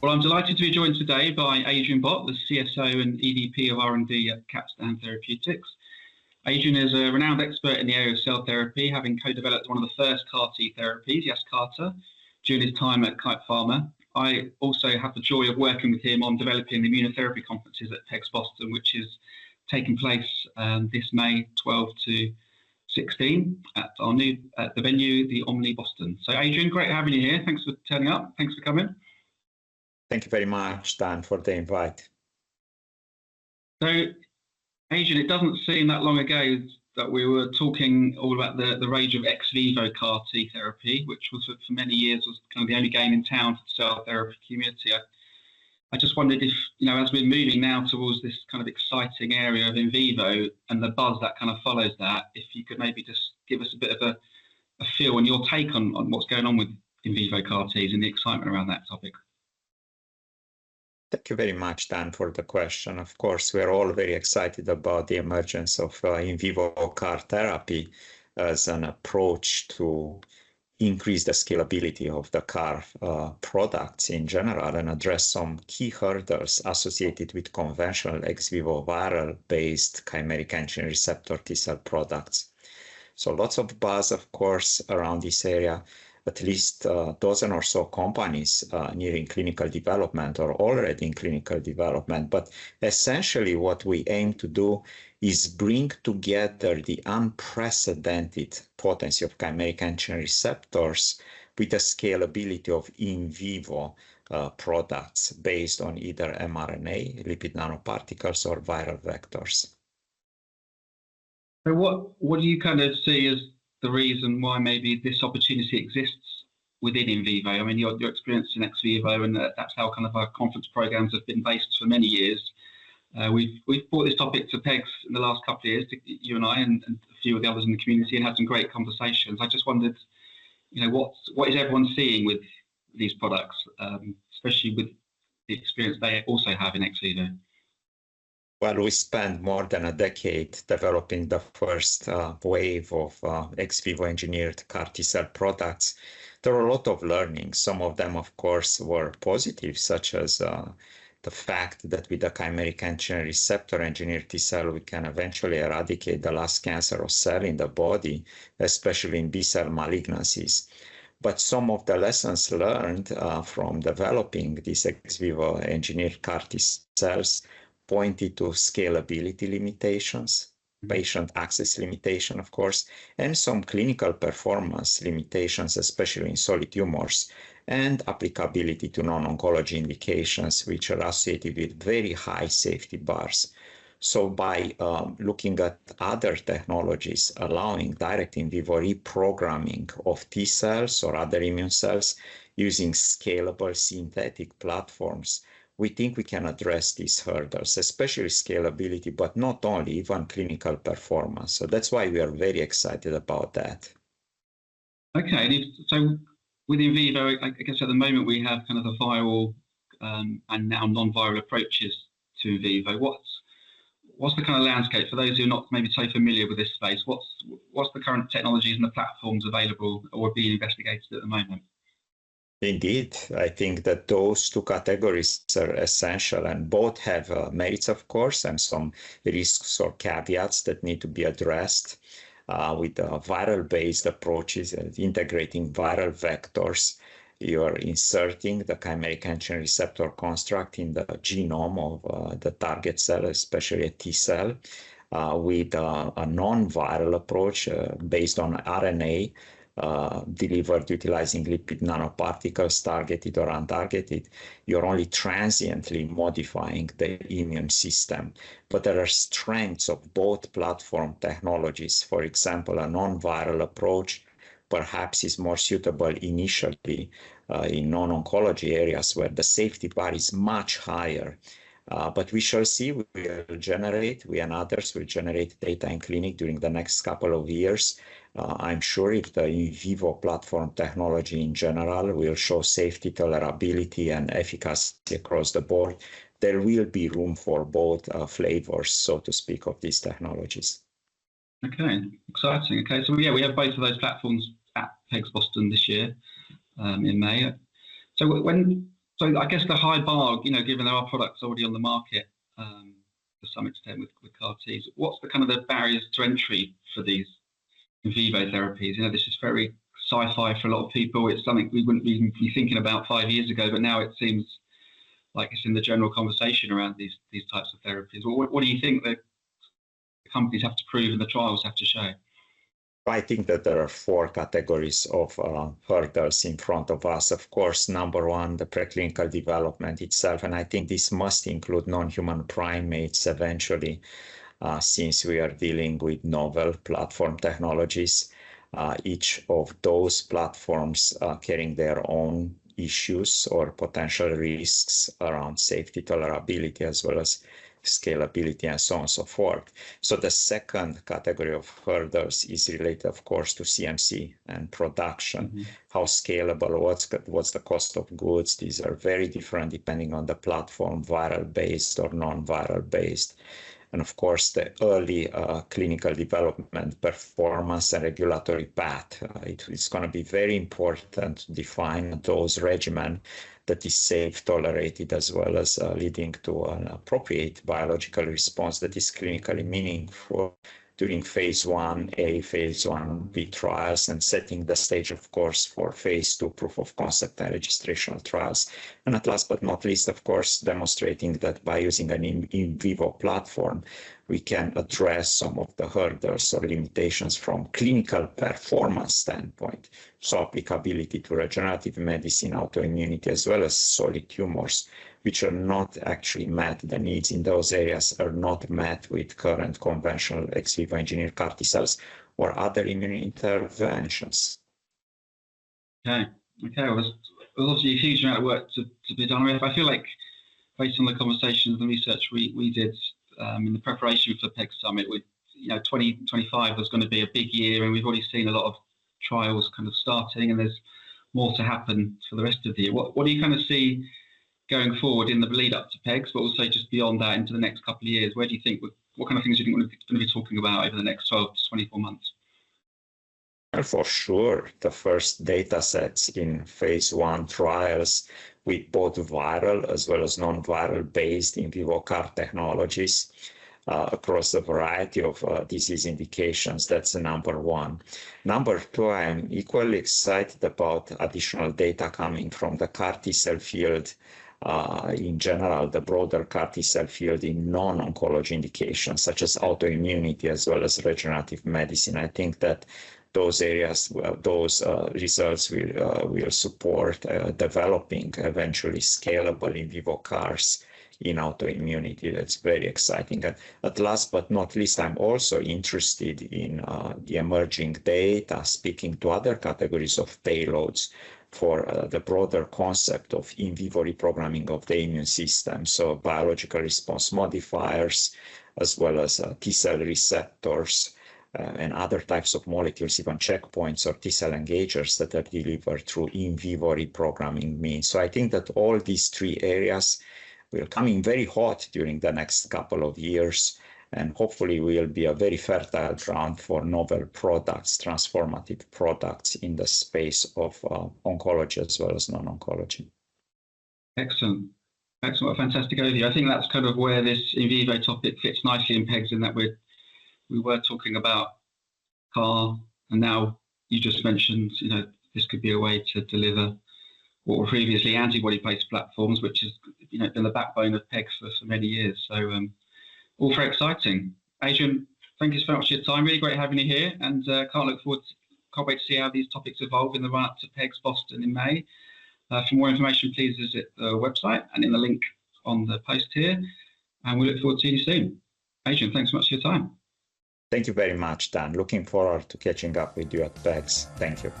Well, I'm delighted to be joined today by Adrian Bot, the CSO and EVP of R&D at Capstan Therapeutics. Adrian is a renowned expert in the area of cell therapy, having co-developed one of the first CAR-T therapies, Yescarta, during his time at Kite Pharma. I also have the joy of working with him on developing the Immunotherapy conferences at PEGS Boston, which is taking place this May 12 to 16 at the venue, the Omni Boston. So Adrian, great having you here. Thanks for turning up. Thanks for coming. Thank you very much, Dan, for the invite. So, Adrian, it doesn't seem that long ago that we were talking all about the rage of ex vivo CAR-T therapy, which was for many years was kind of the only game in town for the cell therapy community. I just wondered if, as we're moving now towards this kind of exciting area of in vivo and the buzz that kind of follows that, if you could maybe just give us a bit of a feel and your take on what's going on with in vivo CAR-Ts and the excitement around that topic. Thank you very much, Dan, for the question. Of course, we're all very excited about the emergence of in vivo CAR therapy as an approach to increase the scalability of the CAR products in general and address some key hurdles associated with conventional ex vivo viral-based chimeric antigen receptor T-cell products. So lots of buzz, of course, around this area. At least a dozen or so companies nearing clinical development or already in clinical development. But essentially what we aim to do is bring together the unprecedented potency of chimeric antigen receptors with the scalability of in vivo products based on either mRNA, lipid nanoparticles, or viral vectors. So what do you kind of see as the reason why maybe this opportunity exists within in vivo? I mean, your experience in ex vivo, and that's how kind of our conference programs have been based for many years. We've brought this topic to PEGS in the last couple of years, you and I and a few of the others in the community, and had some great conversations. I just wondered, what is everyone seeing with these products, especially with the experience they also have in ex vivo? Well, we spent more than a decade developing the first wave of ex vivo engineered CAR T-cell products. There were a lot of learnings. Some of them, of course, were positive, such as the fact that with the chimeric antigen receptor engineered T-cell, we can eventually eradicate the last cancerous cell in the body, especially in B-cell malignancies. But some of the lessons learned from developing these ex vivo engineered CAR T-cells pointed to scalability limitations, patient access limitation, of course, and some clinical performance limitations, especially in solid tumors, and applicability to non-oncology indications, which are associated with very high safety bars. So by looking at other technologies allowing direct in vivo reprogramming of T cells or other immune cells using scalable synthetic platforms, we think we can address these hurdles, especially scalability, but not only, even clinical performance. So that's why we are very excited about that. Okay, so with in vivo, I guess at the moment we have kind of the viral and now non-viral approaches to in vivo. What's the kind of landscape for those who are not maybe so familiar with this space? What's the current technologies and the platforms available or being investigated at the moment? Indeed, I think that those two categories are essential, and both have merits, of course, and some risks or caveats that need to be addressed with viral-based approaches and integrating viral vectors. You are inserting the chimeric antigen receptor construct in the genome of the target cell, especially a T cell, with a non-viral approach based on RNA, delivered utilizing lipid nanoparticles, targeted or untargeted. You're only transiently modifying the immune system. But there are strengths of both platform technologies. For example, a non-viral approach perhaps is more suitable initially in non-oncology areas where the safety bar is much higher. But we shall see. We and others will generate data in clinic during the next couple of years. I'm sure if the in vivo platform technology in general will show safety, tolerability, and efficacy across the board, there will be room for both flavors, so to speak, of these technologies. Okay, exciting. Okay, so yeah, we have both of those platforms at PEGS Boston this year in May. So when So I guess the high bar, given there are products already on the market to some extent with CAR Ts, what's the kind of the barriers to entry for these in vivo therapies? This is very sci-fi for a lot of people. It's something we wouldn't even be thinking about 5 years ago, but now it seems like it's in the general conversation around these types of therapies. What do you think the companies have to prove and the trials have to show? I think that there are 4 categories of hurdles in front of us. Of course, number one, the preclinical development itself, and I think this must include non-human primates eventually, since we are dealing with novel platform technologies. Each of those platforms carrying their own issues or potential risks around safety, tolerability, as well as scalability, and so on and so forth. So the second category of hurdles is related, of course, to CMC and production. Mm-hmm. How scalable, what's the cost of goods? These are very different depending on the platform, viral-based or non-viral-based. And of course, the early clinical development, performance, and regulatory path. It's going to be very important to define a dose regimen that is safe, tolerated, as well as leading to an appropriate biological response that is clinically meaningful during phase 1A, phase 1B trials, and setting the stage, of course, for phase 2 proof of concept and registrational trials. And at last but not least, of course, demonstrating that by using an in vivo platform, we can address some of the hurdles or limitations from clinical performance standpoint. So applicability to regenerative medicine, autoimmunity, as well as solid tumors, which are not actually met, the needs in those areas are not met with current conventional ex vivo engineered CAR T cells or other immune interventions. Okay. Well, there's obviously a huge amount of work to be done. I feel like, based on the conversations and research we did in the preparation for PEG Summit, 2025 was going to be a big year, and we've already seen a lot of trials kind of starting, and there's more to happen for the rest of the year. What do you kind of see going forward in the lead up to PEGS, but also just beyond that into the next couple of years? Where do you think, what kind of things do you think we're going to be talking about over the next 12 to 24 months? Well, for sure, the first data sets in phase 1 trials with both viral as well as non-viral based in vivo CAR technologies across a variety of disease indications. That's number one. Number two, I am equally excited about additional data coming from the CAR T cell field in general, the broader CAR T cell field in non-oncology indications such as autoimmunity as well as regenerative medicine. I think that those areas, those results will support developing eventually scalable in vivo CARs in autoimmunity. That's very exciting. And last but not least, I'm also interested in the emerging data speaking to other categories of payloads for the broader concept of in vivo reprogramming of the immune system. So biological response modifiers, as well as T-cell receptors, and other types of molecules, even checkpoints or T-cell engagers that are delivered through in vivo reprogramming means. So I think that all these 3 areas will come in very hot during the next couple of years, and hopefully will be a very fertile ground for novel products, transformative products in the space of oncology as well as non-oncology. Excellent. Excellent. Fantastic overview. I think that's kind of where this in vivo topic fits nicely in PEGS, in that we were talking about CAR, and now you just mentioned, this could be a way to deliver what were previously antibody-based platforms, which has, been the backbone of PEGS for many years. So all very exciting. Adrian, thank you so much for your time. Really great having you here, and can't wait to see how these topics evolve in the run-up to PEGS Boston in May. For more information, please visit the website and in the link on the post here, and we look forward to seeing you soon. Adrian, thanks so much for your time. Thank you very much, Dan. Looking forward to catching up with you at PEGS. Thank you.